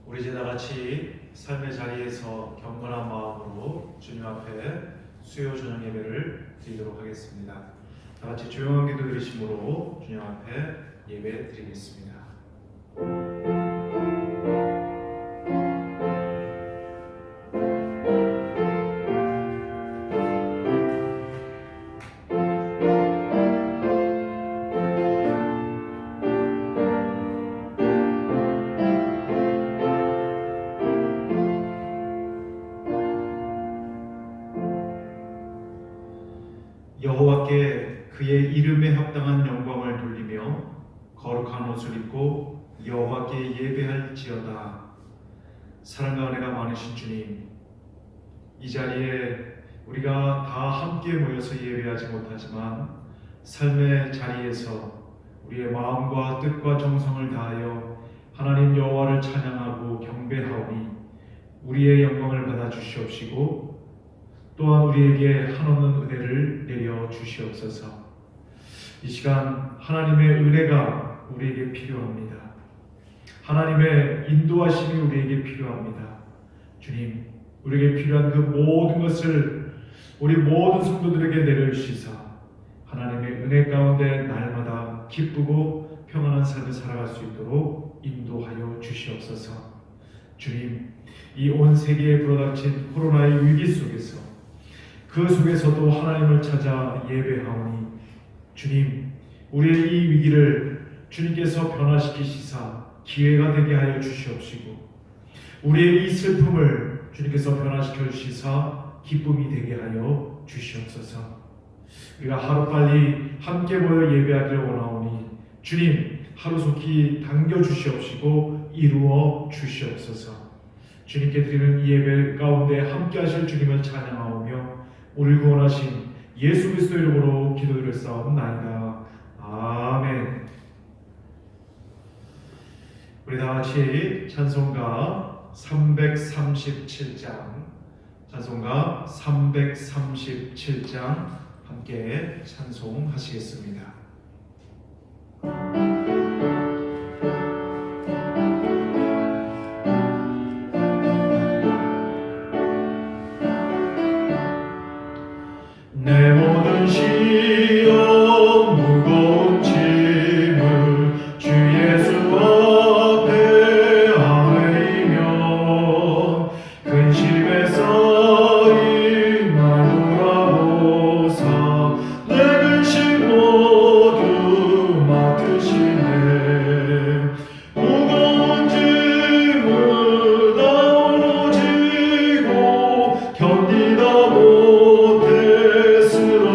우리 이제 다같이 삶의 자리에서 경건한 마음으로 주님 앞에 수요 저녁 예배를 드리도록 하겠습니다. 다같이 조용한 기도 드리심으로 주님 앞에 예배 드리겠습니다. 여호와께 그의 이름에 합당한 영광을 돌리며 거룩한 옷을 입고 여호와께 예배할지어다. 사랑과 은혜가 많으신 주님, 이 자리에 우리가 다 함께 모여서 예배하지 못하지만 삶의 자리에서 우리의 마음과 뜻과 정성을 다하여 하나님 여호와를 찬양하고 경배하오니 우리의 영광을 받아 주시옵시고 또한 우리에게 한없는 은혜를 내려 주시옵소서. 이 시간 하나님의 은혜가 우리에게 필요합니다. 하나님의 인도하심이 우리에게 필요합니다. 주님, 우리에게 필요한 그 모든 것을 우리 모든 성도들에게 내려주시사 하나님의 은혜 가운데 날마다 기쁘고 평안한 삶을 살아갈 수 있도록 인도하여 주시옵소서. 주님, 이 온 세계에 불어닥친 코로나의 위기 속에서 그 속에서도 하나님을 찾아 예배하오니 주님, 우리의 이 위기를 주님께서 변화시키시사 기회가 되게 하여 주시옵시고 우리의 이 슬픔을 주님께서 변화시켜 주시사 기쁨이 되게 하여 주시옵소서. 우리가 하루빨리 함께 모여 예배하기를 원하오니 주님, 하루속히 당겨 주시옵시고 이루어 주시옵소서. 주님께 드리는 이 예배 가운데 함께 하실 주님을 찬양하오며 우리를 구원하신 예수 그리스도 이름으로 기도드릴 사옵나이다. 아멘. 우리 다같이 찬송가 337장 함께 찬송하시겠습니다. 내 모든 시험 무거운 짐을 주 예수 앞에 아뢰이며 근심에서 임하노라보사 내 근심 모두 맡으시네. 무거운 짐을 나홀로 지고 견디다 못해 스스로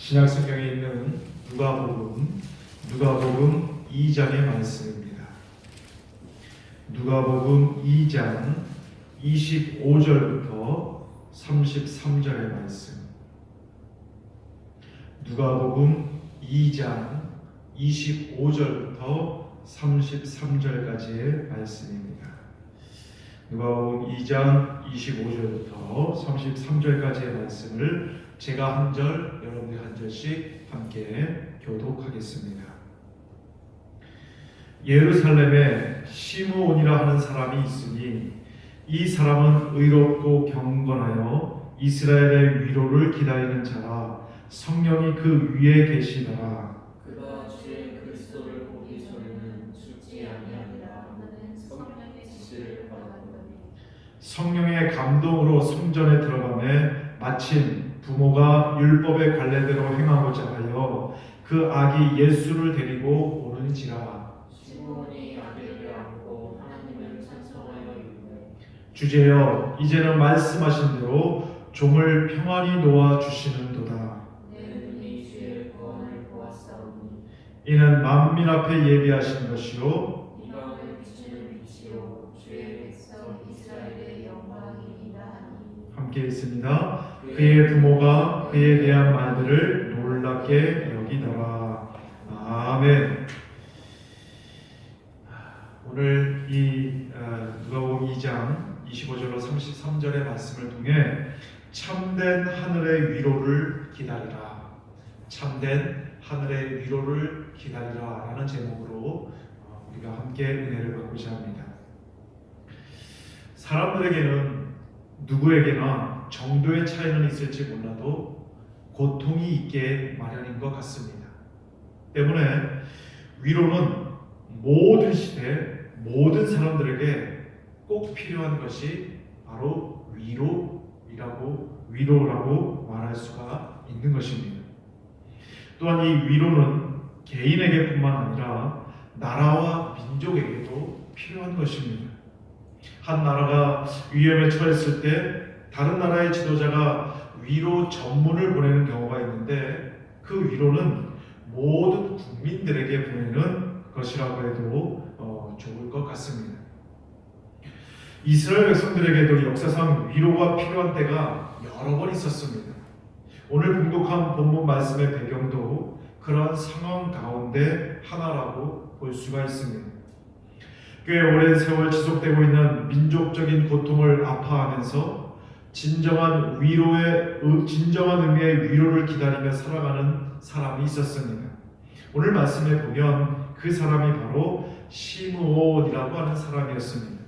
신약 성경에 있는 누가복음 2장의 말씀입니다. 누가복음 2장 25절부터 33절의 말씀. 누가복음 2장 25절부터 33절까지의 말씀입니다. 누가복음 2장 25절부터 33절까지의 말씀을 제가 한 절, 여러분들이 한 절씩 함께 교독하겠습니다. 예루살렘에 시므온이라 하는 사람이 있으니 이 사람은 의롭고 경건하여 이스라엘의 위로를 기다리는 자라. 성령이 그 위에 계시더라. 그가 주의 그리스도를 보기 전에는 죽지 아니하리라 하는 성령의 지시를 받았더니 성령의 감동으로 성전에 들어가매 마침 부모가 율법의 관례대로 행하고자 하여 그 아기 예수를 데리고 오는지라. 시므온이 아기를 안고 하나님을 찬송하여 이르되 주제여, 이제는 말씀하신 대로 종을 평안히 놓아 주시는도다. 내 눈이 주의 구원을 보았사오니 이는 만민 앞에 예비하신 것이요 이방을 비추는 빛이요 주의 백성 이스라엘의 영광이니라 하니 함께 있습니다. 그의 부모가 그에 대한 말들을 놀랍게 여기더라. 아멘. 오늘 이 누가복음 2장 25절로 33절의 말씀을 통해 참된 하늘의 위로를 기다리라. 참된 하늘의 위로를 기다리라 라는 제목으로 우리가 함께 은혜를 받고자 합니다. 사람들에게는 누구에게나 정도의 차이는 있을지 몰라도 고통이 있게 마련인 것 같습니다. 때문에 위로는 모든 시대 모든 사람들에게 꼭 필요한 것이 바로 위로라고 말할 수가 있는 것입니다. 또한 이 위로는 개인에게뿐만 아니라 나라와 민족에게도 필요한 것입니다. 한 나라가 위험에 처했을 때 다른 나라의 지도자가 위로 전문을 보내는 경우가 있는데 그 위로는 모든 국민들에게 보내는 것이라고 해도 좋을 것 같습니다. 이스라엘 백성들에게도 역사상 위로가 필요한 때가 여러 번 있었습니다. 오늘 봉독한 본문 말씀의 배경도 그러한 상황 가운데 하나라고 볼 수가 있습니다. 꽤 오랜 세월 지속되고 있는 민족적인 고통을 아파하면서 진정한 의미의 위로를 기다리며 살아가는 사람이 있었습니다. 오늘 말씀에 보면 그 사람이 바로 시므온이라고 하는 사람이었습니다.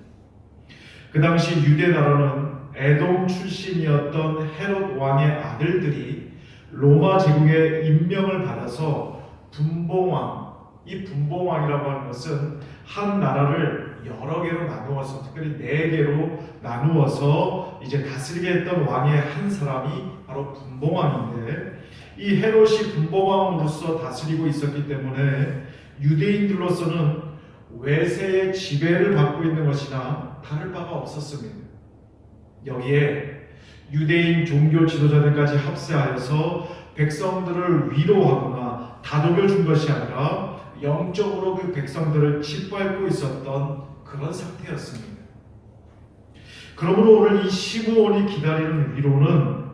그 당시 유대 나라는 에돔 출신이었던 헤롯 왕의 아들들이 로마 제국의 임명을 받아서 분봉왕, 이 분봉왕이라고 하는 것은 한 나라를 여러 개로 나누어서 특별히 4개로 나누어서 이제 다스리게 했던 왕의 한 사람이 바로 분봉왕인데 이 헤롯이 분봉왕으로서 다스리고 있었기 때문에 유대인들로서는 외세의 지배를 받고 있는 것이나 다를 바가 없었습니다. 여기에 유대인 종교 지도자들까지 합세하여서 백성들을 위로하거나 다독여 준 것이 아니라 영적으로 그 백성들을 짓밟고 있었던 그런 상태였습니다. 그러므로 오늘 이 시므온이 기다리는 위로는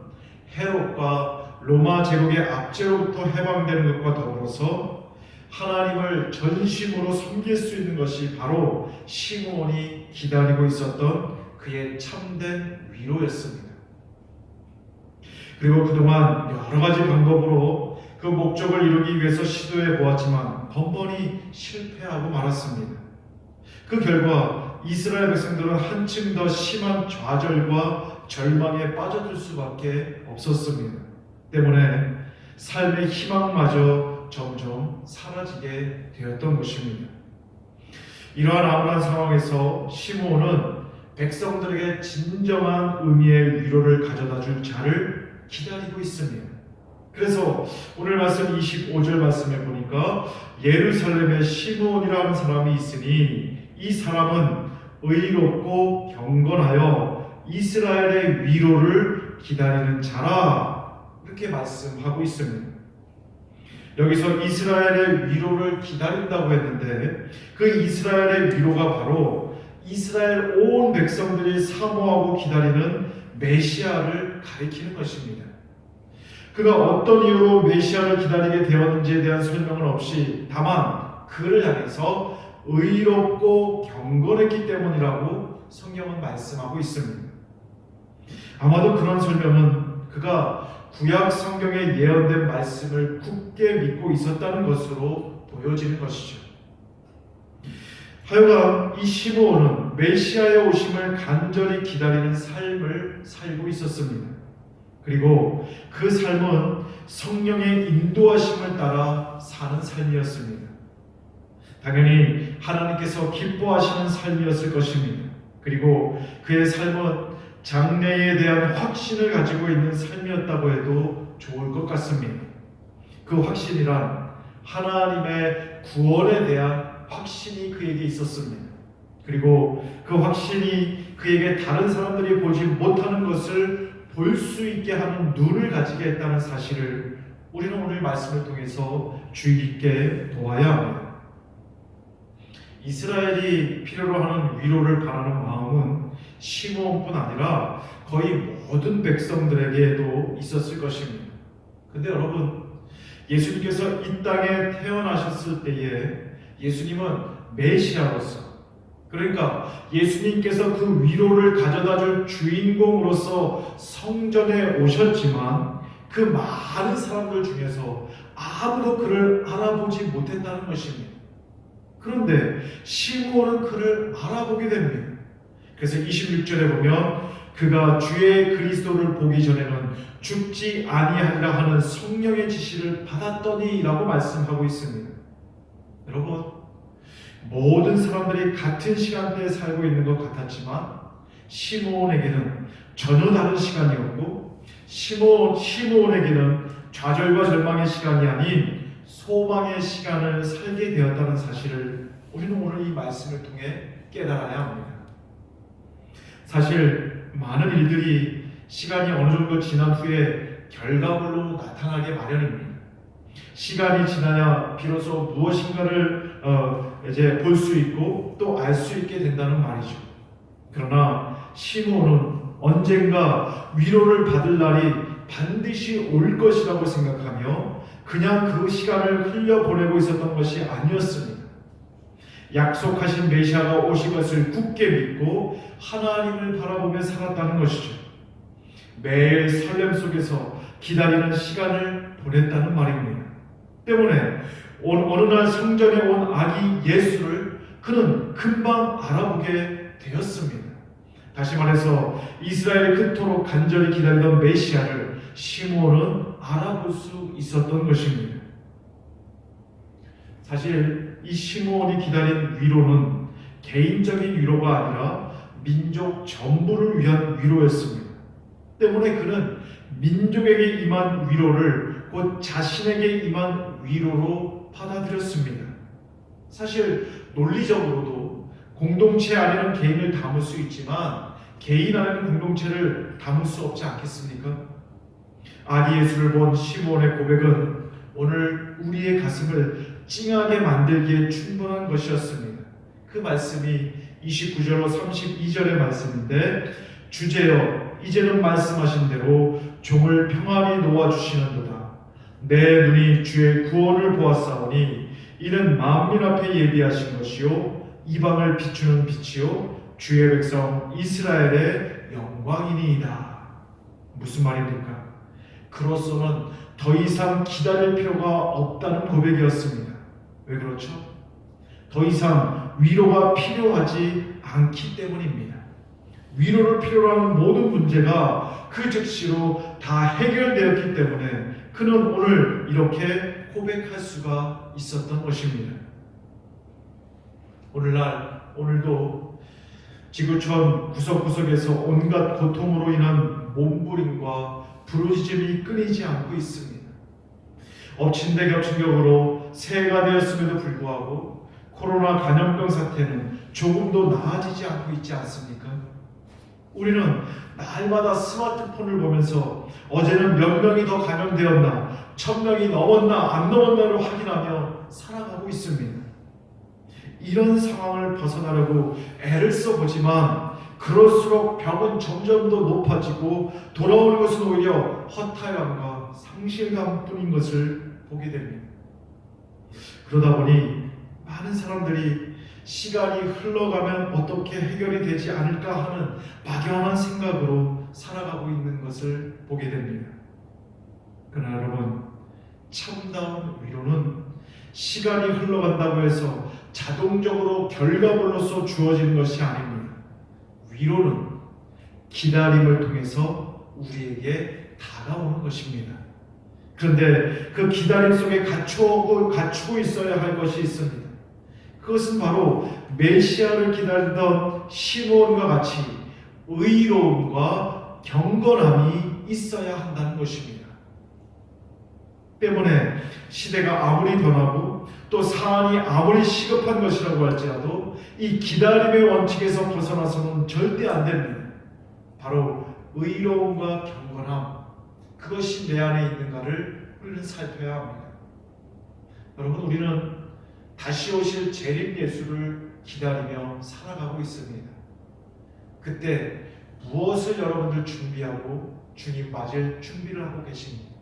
헤롯과 로마 제국의 압제로부터 해방되는 것과 더불어서 하나님을 전심으로 섬길 수 있는 것이 바로 시므온이 기다리고 있었던 그의 참된 위로였습니다. 그리고 그동안 여러 가지 방법으로 그 목적을 이루기 위해서 시도해 보았지만 번번이 실패하고 말았습니다. 그 결과 이스라엘 백성들은 한층 더 심한 좌절과 절망에 빠져들 수밖에 없었습니다. 때문에 삶의 희망마저 점점 사라지게 되었던 것입니다. 이러한 암울한 상황에서 시므온은 백성들에게 진정한 의미의 위로를 가져다 줄 자를 기다리고 있습니다. 그래서 오늘 말씀 25절 말씀에 보니까 예루살렘에 시므온이라는 사람이 있으니 이 사람은 의롭고 경건하여 이스라엘의 위로를 기다리는 자라 이렇게 말씀하고 있습니다. 여기서 이스라엘의 위로를 기다린다고 했는데 그 이스라엘의 위로가 바로 이스라엘 온 백성들이 사모하고 기다리는 메시아를 가리키는 것입니다. 그가 어떤 이유로 메시아를 기다리게 되었는지에 대한 설명은 없이 다만 그를 향해서 의롭고 경건했기 때문이라고 성경은 말씀하고 있습니다. 아마도 그런 설명은 그가 구약 성경에 예언된 말씀을 굳게 믿고 있었다는 것으로 보여지는 것이죠. 하여간 이 시므온은 메시아의 오심을 간절히 기다리는 삶을 살고 있었습니다. 그리고 그 삶은 성령의 인도하심을 따라 사는 삶이었습니다. 당연히 하나님께서 기뻐하시는 삶이었을 것입니다. 그리고 그의 삶은 장래에 대한 확신을 가지고 있는 삶이었다고 해도 좋을 것 같습니다. 그 확신이란 하나님의 구원에 대한 확신이 그에게 있었습니다. 그리고 그 확신이 그에게 다른 사람들이 보지 못하는 것을 볼 수 있게 하는 눈을 가지게 했다는 사실을 우리는 오늘 말씀을 통해서 주의 깊게 보아야 합니다. 이스라엘이 필요로 하는 위로를 바라는 마음은 시므온뿐 아니라 거의 모든 백성들에게도 있었을 것입니다. 근데 여러분, 예수님께서 이 땅에 태어나셨을 때에 예수님은 메시아로서, 그러니까 예수님께서 그 위로를 가져다줄 주인공으로서 성전에 오셨지만 그 많은 사람들 중에서 아무도 그를 알아보지 못했다는 것입니다. 그런데 시므온은 그를 알아보게 됩니다. 그래서 26절에 보면 그가 주의 그리스도를 보기 전에는 죽지 아니하리라 하는 성령의 지시를 받았더니 라고 말씀하고 있습니다. 여러분, 모든 사람들이 같은 시간대에 살고 있는 것 같았지만 시므온에게는 전혀 다른 시간이었고 시므온에게는 좌절과 절망의 시간이 아닌 소망의 시간을 살게 되었다는 사실을 우리는 오늘 이 말씀을 통해 깨달아야 합니다. 사실 많은 일들이 시간이 어느 정도 지난 후에 결과물로 나타나게 마련입니다. 시간이 지나야 비로소 무엇인가를 이제 볼 수 있고 또 알 수 있게 된다는 말이죠. 그러나 시므온은 언젠가 위로를 받을 날이 반드시 올 것이라고 생각하며 그냥 그 시간을 흘려보내고 있었던 것이 아니었습니다. 약속하신 메시아가 오실 것을 굳게 믿고 하나님을 바라보며 살았다는 것이죠. 매일 설렘 속에서 기다리는 시간을 보냈다는 말입니다. 때문에 어느 날 성전에 온 아기 예수를 그는 금방 알아보게 되었습니다. 다시 말해서 이스라엘이 그토록 간절히 기다리던 메시아를 시므온은 알아볼 수 있었던 것입니다. 사실 이 시므온이 기다린 위로는 개인적인 위로가 아니라 민족 전부를 위한 위로였습니다. 때문에 그는 민족에게 임한 위로를 곧 자신에게 임한 위로로 받아들였습니다. 사실 논리적으로도 공동체 안에는 개인을 담을 수 있지만 개인 안에는 공동체를 담을 수 없지 않겠습니까? 아기 예수를 본 시므온의 고백은 오늘 우리의 가슴을 찡하게 만들기에 충분한 것이었습니다. 그 말씀이 29절로 32절의 말씀인데, 주제여 이제는 말씀하신 대로 종을 평안히 놓아주시는도다. 내 눈이 주의 구원을 보았사오니 이는 만민 앞에 예비하신 것이요 이방을 비추는 빛이요 주의 백성 이스라엘의 영광이니이다. 무슨 말입니까? 그로서는 더 이상 기다릴 필요가 없다는 고백이었습니다. 왜 그렇죠? 더 이상 위로가 필요하지 않기 때문입니다. 위로를 필요로 하는 모든 문제가 그 즉시로 다 해결되었기 때문에 그는 오늘 이렇게 고백할 수가 있었던 것입니다. 오늘도 지구촌 구석구석에서 온갖 고통으로 인한 몸부림과 부르짖음이 끊이지 않고 있습니다. 엎친 데 겹친 격으로 새해가 되었음에도 불구하고 코로나 감염병 사태는 조금도 나아지지 않고 있지 않습니까? 우리는 날마다 스마트폰을 보면서 어제는 몇 명이 더 감염되었나, 천명이 넘었나 안 넘었나를 확인하며 살아가고 있습니다. 이런 상황을 벗어나려고 애를 써보지만 그럴수록 벽은 점점 더 높아지고 돌아오는 것은 오히려 허탈감과 상실감뿐인 것을 보게 됩니다. 그러다 보니 많은 사람들이 시간이 흘러가면 어떻게 해결이 되지 않을까 하는 막연한 생각으로 살아가고 있는 것을 보게 됩니다. 그러나 여러분, 참다운 위로는 시간이 흘러간다고 해서 자동적으로 결과물로서 주어지는 것이 아닙니다. 위로는 기다림을 통해서 우리에게 다가오는 것입니다. 그런데 그 기다림 속에 갖추고 있어야 할 것이 있습니다. 그것은 바로 메시아를 기다리던 시므온과 같이 의로움과 경건함이 있어야 한다는 것입니다. 때문에 시대가 아무리 변하고 또 사안이 아무리 시급한 것이라고 할지라도 이 기다림의 원칙에서 벗어나서는 절대 안 됩니다. 바로 의로움과 경건함, 그것이 내 안에 있는가를 우리는 살펴야 합니다. 여러분, 우리는 다시 오실 재림 예수를 기다리며 살아가고 있습니다. 그때 무엇을 여러분들 준비하고 주님 맞을 준비를 하고 계십니까?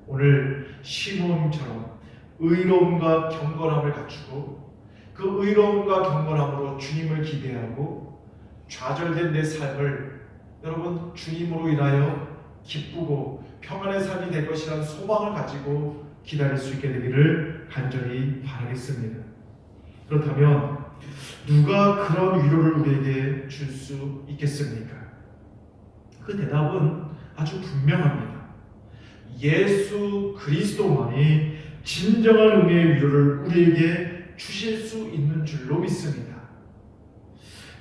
오늘 시므온처럼 의로움과 경건함을 갖추고 그 의로움과 경건함으로 주님을 기대하고 좌절된 내 삶을 여러분 주님으로 인하여 기쁘고 평안의 삶이 될 것이라는 소망을 가지고 기다릴 수 있게 되기를 간절히 바라겠습니다. 그렇다면 누가 그런 위로를 우리에게 줄 수 있겠습니까? 그 대답은 아주 분명합니다. 예수 그리스도만이 진정한 의미의 위로를 우리에게 주실 수 있는 줄로 믿습니다.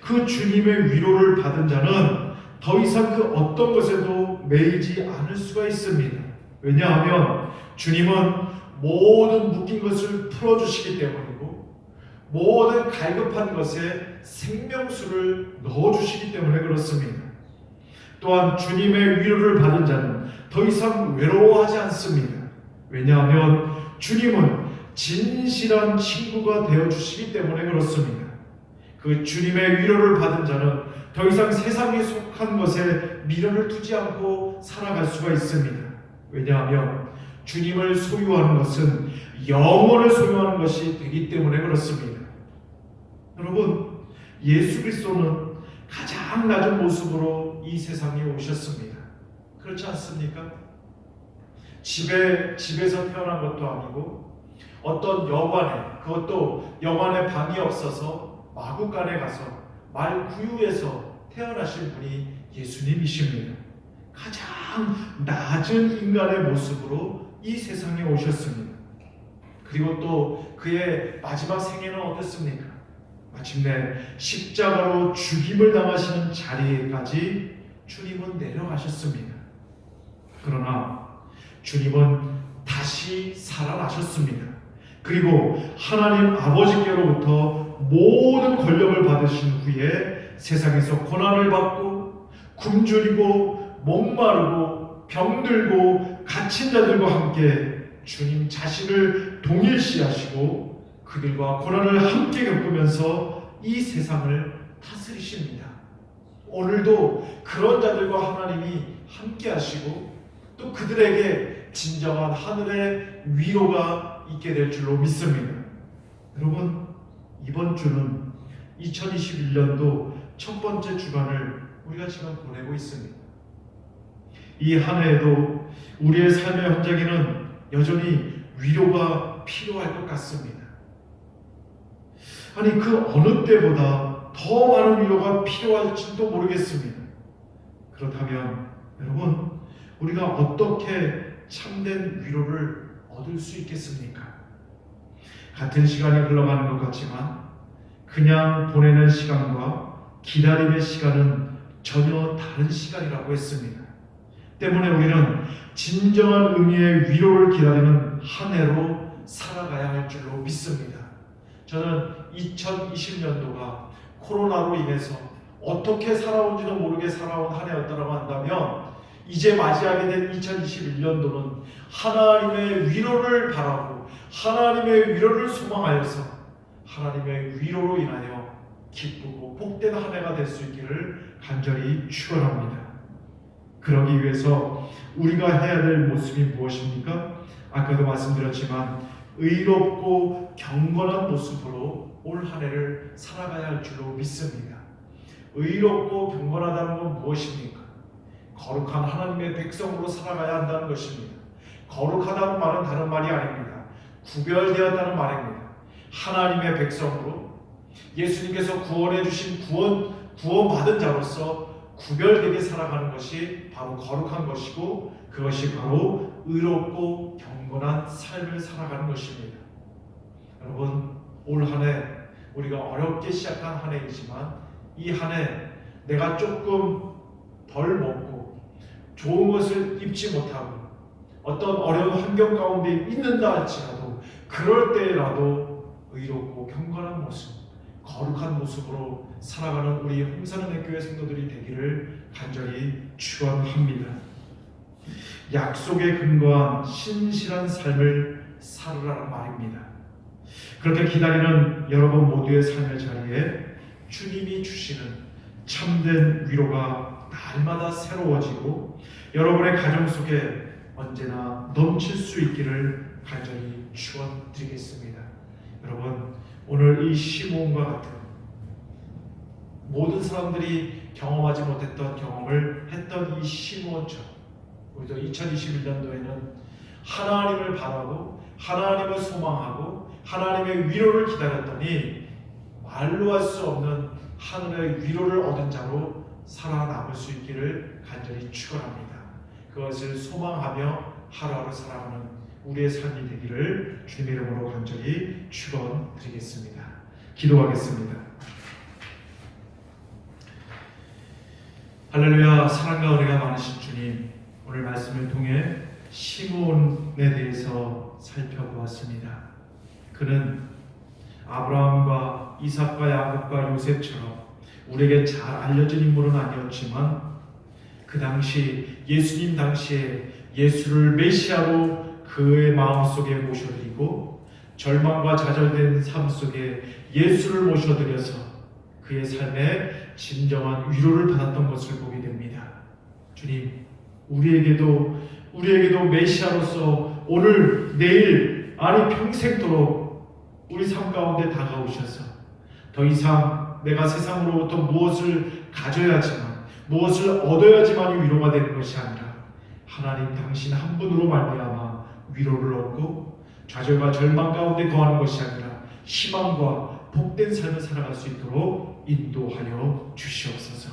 그 주님의 위로를 받은 자는 더 이상 그 어떤 것에도 매이지 않을 수가 있습니다. 왜냐하면 주님은 모든 묶인 것을 풀어주시기 때문이고 모든 갈급한 것에 생명수를 넣어주시기 때문에 그렇습니다. 또한 주님의 위로를 받은 자는 더 이상 외로워하지 않습니다. 왜냐하면 주님은 진실한 친구가 되어주시기 때문에 그렇습니다. 그 주님의 위로를 받은 자는 더 이상 세상에 속한 것에 미련을 두지 않고 살아갈 수가 있습니다. 왜냐하면 주님을 소유하는 것은 영혼을 소유하는 것이 되기 때문에 그렇습니다. 여러분, 예수 그리스도는 가장 낮은 모습으로 이 세상에 오셨습니다. 그렇지 않습니까? 집에서 태어난 것도 아니고 어떤 여관에, 그것도 여관에 방이 없어서 마구간에 가서 말구유에서 태어나신 분이 예수님이십니다. 가장 낮은 인간의 모습으로 이 세상에 오셨습니다. 그리고 또 그의 마지막 생애는 어땠습니까? 마침내 십자가로 죽임을 당하시는 자리에까지 주님은 내려가셨습니다. 그러나 주님은 다시 살아나셨습니다. 그리고 하나님 아버지께로부터 모든 권력을 받으신 후에 세상에서 고난을 받고 굶주리고 목마르고 병들고 갇힌 자들과 함께 주님 자신을 동일시하시고 그들과 고난을 함께 겪으면서 이 세상을 다스리십니다. 오늘도 그런 자들과 하나님이 함께 하시고 또 그들에게 진정한 하늘의 위로가 있게 될 줄로 믿습니다. 여러분, 이번 주는 2021년도 첫 번째 주간을 우리가 지금 보내고 있습니다. 이 한 해에도 우리의 삶의 현장에는 여전히 위로가 필요할 것 같습니다. 아니, 그 어느 때보다 더 많은 위로가 필요할지도 모르겠습니다. 그렇다면 여러분, 우리가 어떻게 참된 위로를 얻을 수 있겠습니까? 같은 시간이 흘러가는 것 같지만 그냥 보내는 시간과 기다림의 시간은 전혀 다른 시간이라고 했습니다. 때문에 우리는 진정한 의미의 위로를 기다리는 한 해로 살아가야 할 줄로 믿습니다. 저는 2020년도가 코로나로 인해서 어떻게 살아온지도 모르게 살아온 한 해였다고 한다면 이제 맞이하게 된 2021년도는 하나님의 위로를 바라고 하나님의 위로를 소망하여서 하나님의 위로로 인하여 기쁘고 복된 한 해가 될 수 있기를 간절히 축원합니다. 그러기 위해서 우리가 해야 될 모습이 무엇입니까? 아까도 말씀드렸지만 의롭고 경건한 모습으로 올 한 해를 살아가야 할 줄로 믿습니다. 의롭고 경건하다는 건 무엇입니까? 거룩한 하나님의 백성으로 살아가야 한다는 것입니다. 거룩하다는 말은 다른 말이 아닙니다. 구별되었다는 말입니다. 하나님의 백성으로 예수님께서 구원해 주신 구원받은 자로서 구별되게 살아가는 것이 바로 거룩한 것이고 그것이 바로 의롭고 경건한 삶을 살아가는 것입니다. 여러분, 올 한 해 우리가 어렵게 시작한 한 해이지만 이 한 해 내가 조금 덜 먹고 좋은 것을 입지 못하고 어떤 어려운 환경 가운데 있는다 할지라도 그럴 때라도 의롭고 경건한 모습, 거룩한 모습으로 살아가는 우리 홍산은혜 교회 성도들이 되기를 간절히 축원합니다. 약속에 근거한 신실한 삶을 살으라는 말입니다. 그렇게 기다리는 여러분 모두의 삶의 자리에 주님이 주시는 참된 위로가 날마다 새로워지고 여러분의 가정 속에 언제나 넘칠 수 있기를 간절히 축원드리겠습니다. 여러분, 오늘 이 시므온과 같은 모든 사람들이 경험하지 못했던 경험을 했던 이 시므온처럼 우리도 2021년도에는 하나님을 바라고 하나님을 소망하고 하나님의 위로를 기다렸더니 말로 할 수 없는 하늘의 위로를 얻은 자로 살아남을 수 있기를 간절히 축원합니다. 그것을 소망하며 하루하루 살아가는 우리의 삶이 되기를 주님의 이름으로 간절히 축원드리겠습니다. 기도하겠습니다. 할렐루야. 사랑과 은혜가 많으신 주님, 오늘 말씀을 통해 시므온에 대해서 살펴보았습니다. 그는 아브라함과 이삭과 야곱과 요셉처럼 우리에게 잘 알려진 인물은 아니었지만 그 당시 예수님 당시에 예수를 메시아로 그의 마음속에 모셔드리고 절망과 좌절된 삶 속에 예수를 모셔드려서 그의 삶에 진정한 위로를 받았던 것을 보게 됩니다. 주님, 우리에게도 메시아로서 오늘 내일 아니 평생도록 우리 삶 가운데 다가오셔서 더 이상 내가 세상으로부터 무엇을 가져야지만 무엇을 얻어야지만이 위로가 되는 것이 아니라 하나님 당신 한 분으로 말미암아 위로를 얻고 좌절과 절망 가운데 거하는 것이 아니라 희망과 복된 삶을 살아갈 수 있도록 인도하여 주시옵소서.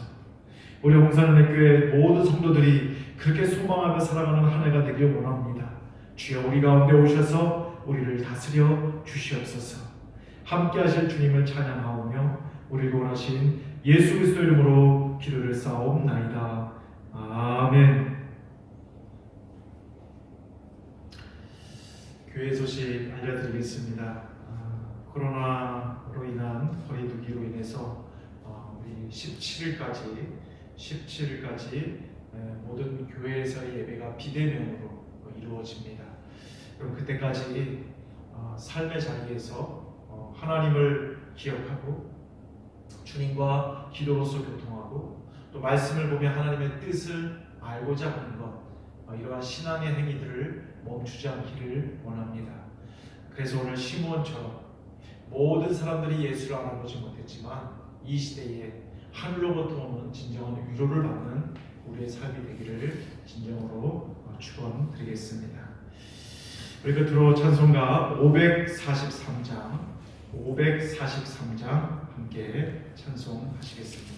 우리 홍산은혜교회 모든 성도들이 그렇게 소망하며 살아가는 한 해가 되길 원합니다. 주여 우리 가운데 오셔서 우리를 다스려 주시옵소서. 함께 하실 주님을 찬양하오며 우리를 원하신 예수 그리스도 이름으로 기도를 쌓옵나이다. 아멘. 교회 소식 알려드리겠습니다. 코로나로 인한 거리두기로 인해서 우리 17일까지 모든 교회에서의 예배가 비대면으로 이루어집니다. 그럼 그때까지 삶의 자리에서 하나님을 기억하고 주님과 기도로서 교통하고 또 말씀을 보며 하나님의 뜻을 알고자 하는 것, 이러한 신앙의 행위들을 멈추지 않기를 원합니다. 그래서 오늘 시므온처럼 모든 사람들이 예수를 알아보지 못했지만 이 시대에 하늘로부터 오는 진정한 위로를 받는 우리의 삶이 되기를 진정으로 축원드리겠습니다. 우리 끝으로 찬송가 543장 함께 찬송하시겠습니다.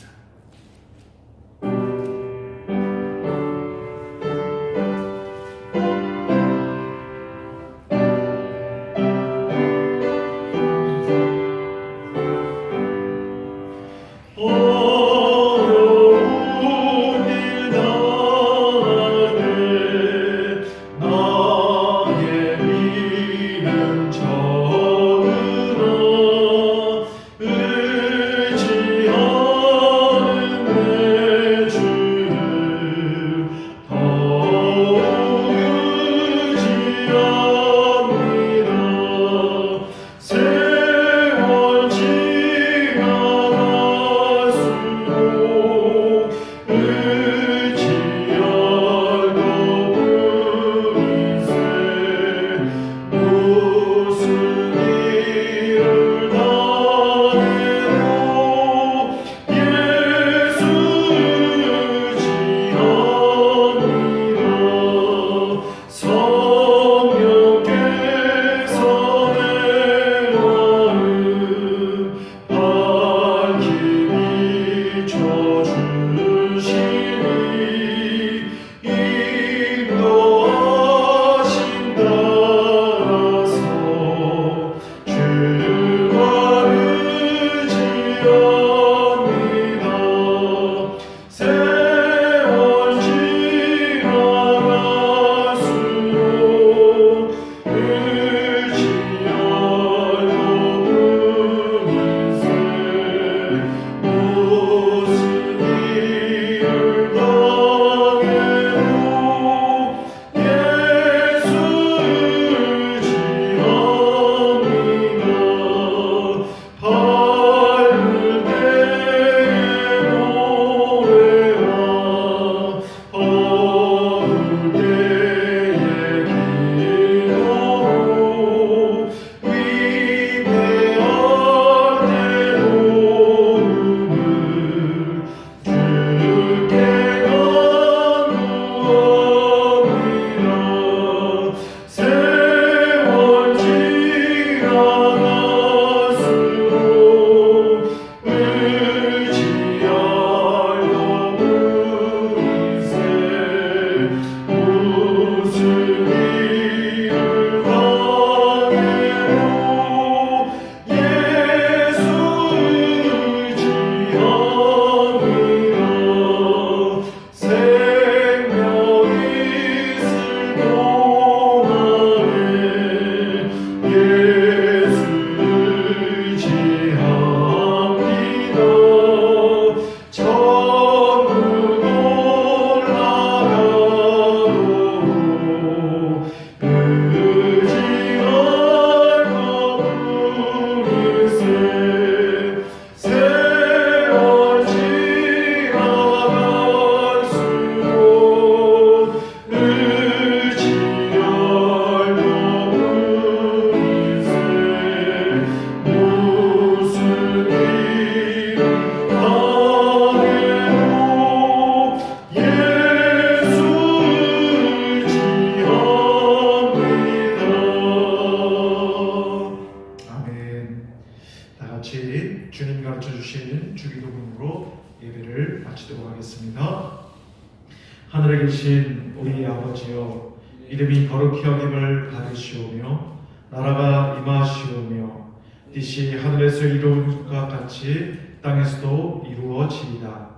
의지하여 예배를 마치도록 하겠습니다. 하늘에 계신 우리 아버지여, 이름이 거룩히 여김을 받으시오며 나라가 임하시오며 뜻이 하늘에서 이루어진 것 같이 땅에서도 이루어지이다.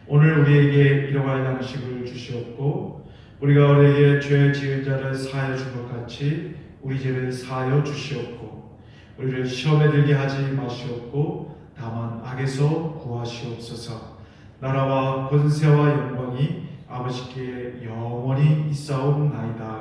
오늘 우리에게 일용할 양식을 주시옵고 우리가 우리에게 죄 지은 자를 사하여 준 것 같이 우리 죄를 사하여 주시옵고 우리를 시험에 들게 하지 마시옵고 다만 악에서 구하시옵소서. 나라와 권세와 영광이 아버지께 영원히 있사옵나이다.